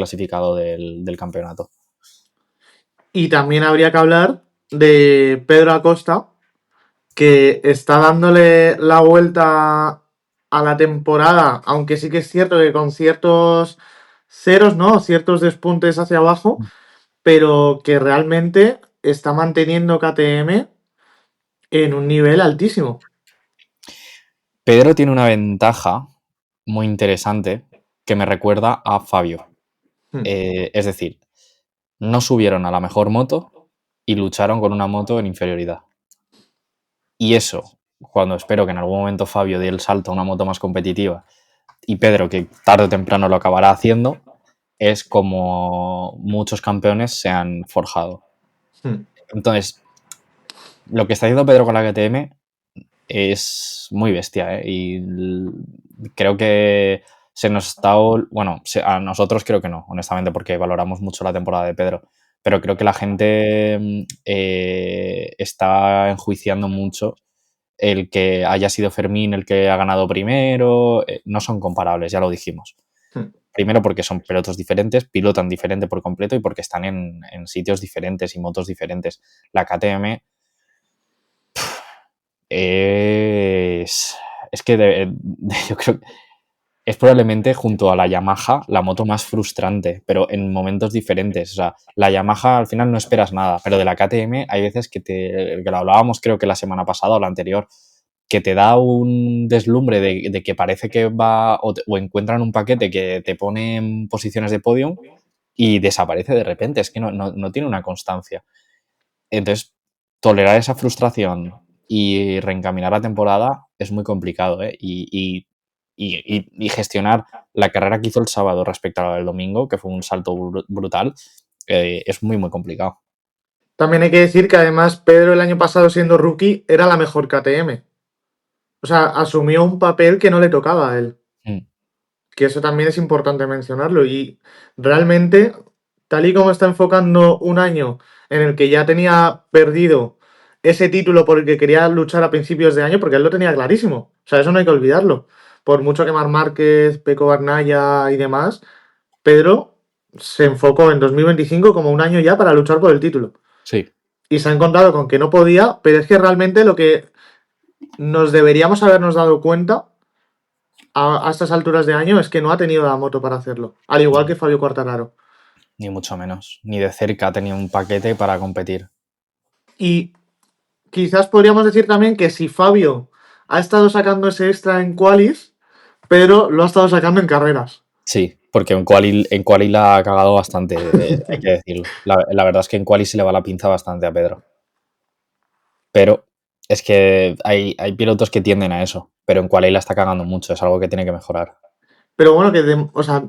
clasificado del campeonato. Y también habría que hablar de Pedro Acosta, que está dándole la vuelta a la temporada, aunque sí que es cierto que con ciertos ceros, ¿no? Ciertos despuntes hacia abajo, pero que realmente está manteniendo KTM en un nivel altísimo. Pedro tiene una ventaja muy interesante que me recuerda a Fabio. Es decir, no subieron a la mejor moto y lucharon con una moto en inferioridad. Y eso, cuando espero que en algún momento Fabio dé el salto a una moto más competitiva y Pedro, que tarde o temprano lo acabará haciendo, es como muchos campeones se han forjado. Entonces, lo que está haciendo Pedro con la KTM es muy bestia, ¿eh? Y creo que se nos está... Bueno, a nosotros creo que no, honestamente, porque valoramos mucho la temporada de Pedro. Pero creo que la gente está enjuiciando mucho el que haya sido Fermín el que ha ganado primero. No son comparables, ya lo dijimos. Primero porque son pilotos diferentes, pilotan diferente por completo y porque están en sitios diferentes y motos diferentes. La KTM es que yo creo que es probablemente junto a la Yamaha la moto más frustrante, pero en momentos diferentes. O sea, la Yamaha al final no esperas nada, pero de la KTM hay veces que lo hablábamos creo que la semana pasada o la anterior, que te da un deslumbre de que parece que va o encuentran un paquete que te pone en posiciones de podium y desaparece de repente. Es que no tiene una constancia. Entonces, tolerar esa frustración y reencaminar la temporada es muy complicado, ¿eh? Y gestionar la carrera que hizo el sábado respecto a la del domingo, que fue un salto brutal, es muy, muy complicado. También hay que decir que además Pedro el año pasado siendo rookie era la mejor KTM. O sea, asumió un papel que no le tocaba a él. Que eso también es importante mencionarlo. Y realmente, tal y como está enfocando un año en el que ya tenía perdido ese título por el que quería luchar a principios de año, porque él lo tenía clarísimo. O sea, eso no hay que olvidarlo. Por mucho que Marc Márquez, Pecco Bagnaia y demás, Pedro se enfocó en 2025 como un año ya para luchar por el título. Sí. Y se ha encontrado con que no podía, pero es que realmente lo que nos deberíamos habernos dado cuenta a estas alturas de año es que no ha tenido la moto para hacerlo. Al igual que Fabio Quartararo. Ni mucho menos. Ni de cerca ha tenido un paquete para competir. Y quizás podríamos decir también que si Fabio ha estado sacando ese extra en qualis, Pedro lo ha estado sacando en carreras. Sí, porque en quali la ha cagado bastante, hay que decirlo. La verdad es que en quali se le va la pinza bastante a Pedro. Pero es que hay pilotos que tienden a eso, pero en quali la está cagando mucho, es algo que tiene que mejorar. Pero bueno, o sea,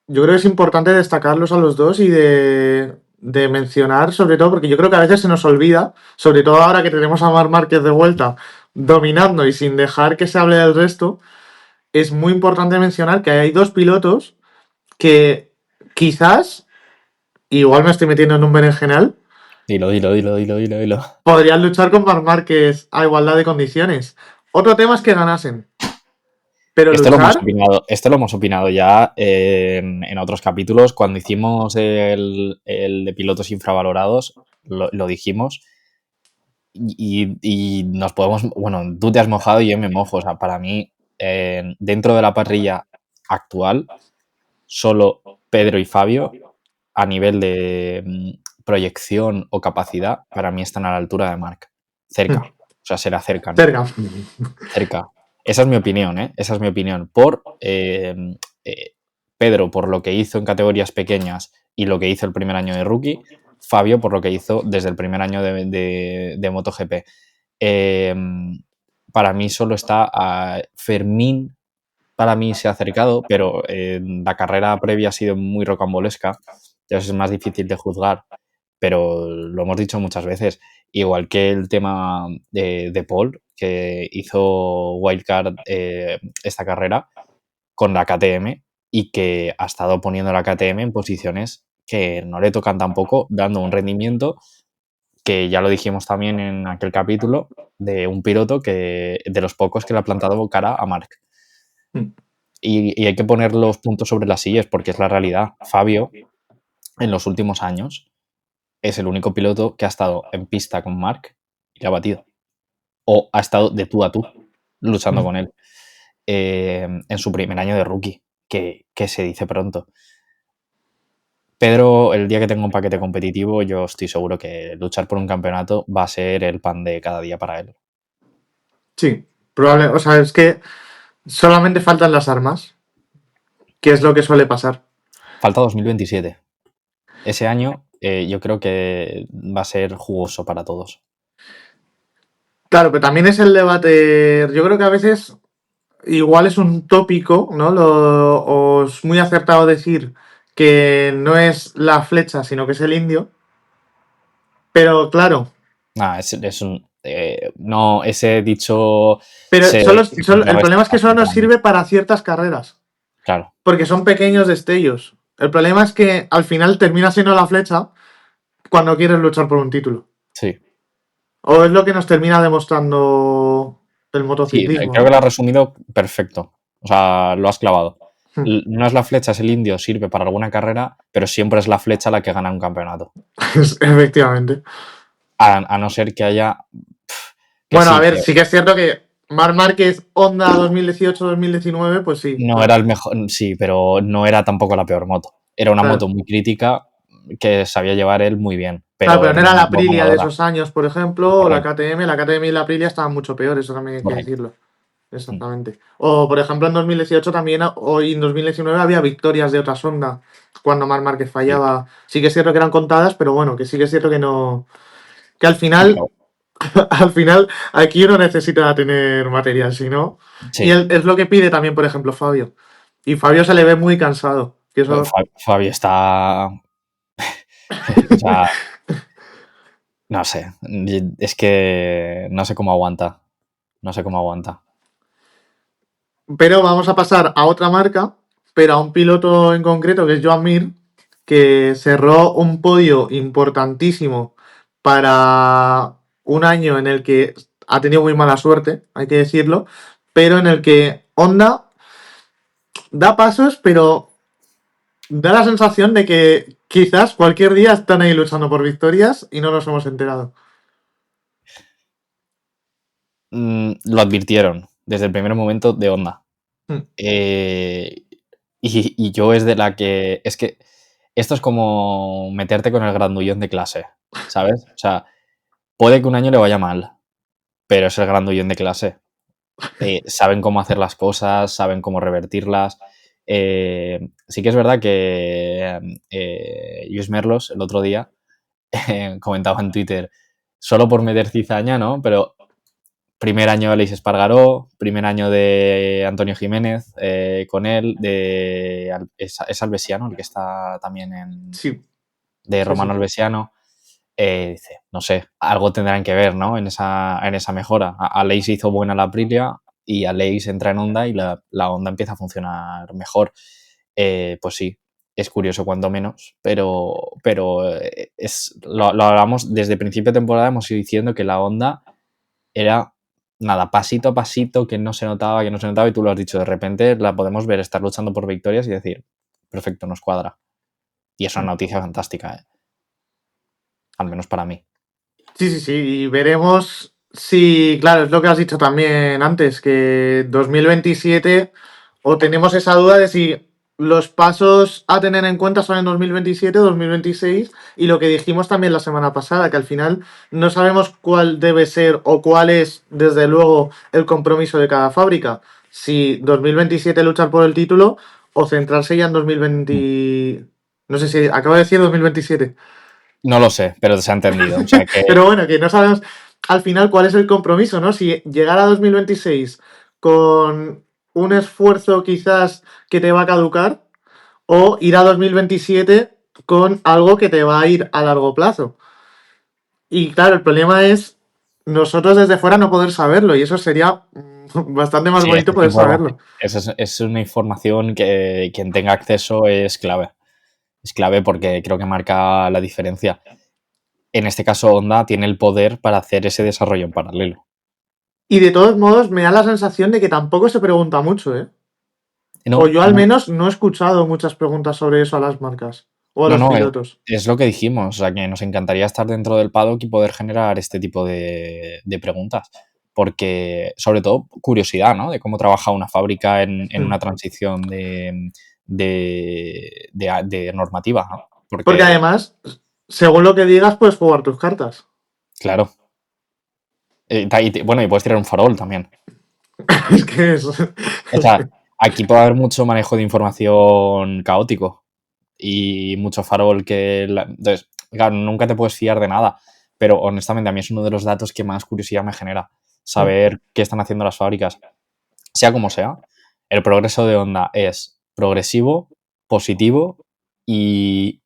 yo creo que es importante destacarlos a los dos y de mencionar, sobre todo, porque yo creo que a veces se nos olvida, sobre todo ahora que tenemos a Marc Márquez de vuelta, dominando y sin dejar que se hable del resto, es muy importante mencionar que hay dos pilotos que quizás, igual me estoy metiendo en un berenjenal, Dilo. podrían luchar con Marc Márquez a igualdad de condiciones. Otro tema es que ganasen. Pero luchar. Esto lo hemos opinado ya en otros capítulos. Cuando hicimos el de pilotos infravalorados, lo dijimos. Y nos podemos. Bueno, tú te has mojado y yo me mojo. O sea, para mí, dentro de la parrilla actual, solo Pedro y Fabio, a nivel de proyección o capacidad, para mí están a la altura de Marc. Cerca. O sea, se le acercan. Cerca. Esa es mi opinión, ¿eh? Esa es mi opinión. Pedro, por lo que hizo en categorías pequeñas y lo que hizo el primer año de rookie. Fabio, por lo que hizo desde el primer año de MotoGP. Para mí solo está Fermín. Para mí se ha acercado, pero la carrera previa ha sido muy rocambolesca. Entonces es más difícil de juzgar. Pero lo hemos dicho muchas veces. Igual que el tema de Paul, que hizo Wildcard esta carrera con la KTM y que ha estado poniendo la KTM en posiciones que no le tocan tampoco, dando un rendimiento que ya lo dijimos también en aquel capítulo de un piloto que de los pocos que le ha plantado cara a Marc. y hay que poner los puntos sobre las sillas porque es la realidad. Fabio, en los últimos años, es el único piloto que ha estado en pista con Marc y le ha batido. O ha estado de tú a tú luchando con él en su primer año de rookie, que se dice pronto. Pedro, el día que tenga un paquete competitivo, yo estoy seguro que luchar por un campeonato va a ser el pan de cada día para él. Sí, probablemente. O sea, es que solamente faltan las armas, que es lo que suele pasar. Falta 2027. Ese año yo creo que va a ser jugoso para todos. Claro, pero también es el debate. Yo creo que a veces igual es un tópico, ¿no? O es muy acertado decir que no es la flecha, sino que es el indio. Pero claro. Es un. No, ese dicho. Pero el problema es que solo nos sirve para ciertas carreras. Claro. Porque son pequeños destellos. El problema es que al final termina siendo la flecha cuando quieres luchar por un título. Sí. O es lo que nos termina demostrando el motociclismo. Sí, creo que lo has resumido perfecto. O sea, lo has clavado. No es la flecha, es el indio, sirve para alguna carrera, pero siempre es la flecha la que gana un campeonato. Efectivamente. A no ser que haya. Bueno, sí, a ver, sí que es cierto que Marc Márquez, Honda 2018-2019, pues sí. No era el mejor, sí, pero no era tampoco la peor moto. Era una moto muy crítica que sabía llevar él muy bien. Pero no era la Aprilia de esos años, por ejemplo, o la KTM. La KTM y la Aprilia estaban mucho peor, eso también hay que decirlo. Exactamente. O, por ejemplo, en 2018 también, o en 2019 había victorias de otras Honda cuando Marc Márquez fallaba. Sí que es cierto que eran contadas, pero bueno, que sí que es cierto que no. Que al final. Al final, aquí uno necesita tener material, si no. Sí. Y es lo que pide también, por ejemplo, Fabio. Y Fabio se le ve muy cansado. Que eso... Fabio está. O sea, no sé. Es que no sé cómo aguanta. No sé cómo aguanta. Pero vamos a pasar a otra marca, pero a un piloto en concreto, que es Joan Mir, que cerró un podio importantísimo para un año en el que ha tenido muy mala suerte, hay que decirlo, pero en el que Honda da pasos, pero da la sensación de que quizás cualquier día están ahí luchando por victorias y no nos hemos enterado. Lo advirtieron desde el primer momento de Honda. Y yo es de la que... Es que esto es como meterte con el grandullón de clase, ¿sabes? O sea, puede que un año le vaya mal, pero es el grandullón de clase. Saben cómo hacer las cosas, saben cómo revertirlas. Sí que es verdad que Lluís Merlos el otro día comentaba en Twitter, solo por meter cizaña, ¿no? Pero primer año de Aleix Espargaró, primer año de Antonio Jiménez con él, es Albesiano, el que está también en... Sí. De Romano Albesiano. Dice, no sé, algo tendrán que ver, ¿no? En esa mejora. Aleix hizo buena la Aprilia y Aleix entra en Honda y la Honda empieza a funcionar mejor. Pues sí, es curioso cuando menos, pero lo hablamos desde principio de temporada, hemos ido diciendo que la Honda era nada, pasito a pasito, que no se notaba, y tú lo has dicho, de repente la podemos ver estar luchando por victorias y decir, perfecto, nos cuadra. Y es una noticia fantástica, ¿eh? Al menos para mí. Sí, y veremos si, claro, es lo que has dicho también antes, que 2027 o tenemos esa duda de si los pasos a tener en cuenta son en 2027 o 2026 y lo que dijimos también la semana pasada, que al final no sabemos cuál debe ser o cuál es, desde luego, el compromiso de cada fábrica. Si 2027 luchar por el título o centrarse ya en 2020... No sé si acabo de decir 2027. No lo sé, pero se ha entendido. O sea que... Pero bueno, que no sabemos al final cuál es el compromiso, ¿no? Si llegar a 2026 con un esfuerzo quizás que te va a caducar o ir a 2027 con algo que te va a ir a largo plazo. Y claro, el problema es nosotros desde fuera no poder saberlo y eso sería bastante más bonito poder saberlo. Es una información que quien tenga acceso es clave. Es clave porque creo que marca la diferencia. En este caso, Honda tiene el poder para hacer ese desarrollo en paralelo. Y de todos modos, me da la sensación de que tampoco se pregunta mucho, ¿eh? No, o yo al menos no he escuchado muchas preguntas sobre eso a las marcas o a los pilotos. Es lo que dijimos, o sea, que nos encantaría estar dentro del paddock y poder generar este tipo de preguntas. Porque, sobre todo, curiosidad, ¿no? De cómo trabaja una fábrica en una transición de normativa, ¿no? Porque además, según lo que digas, puedes jugar tus cartas. Claro. Bueno, y puedes tirar un farol también. Es que eso. O sea, aquí puede haber mucho manejo de información caótico y mucho farol entonces, claro, nunca te puedes fiar de nada, pero honestamente a mí es uno de los datos que más curiosidad me genera, saber qué están haciendo las fábricas. Sea como sea, el progreso de Honda es progresivo, positivo y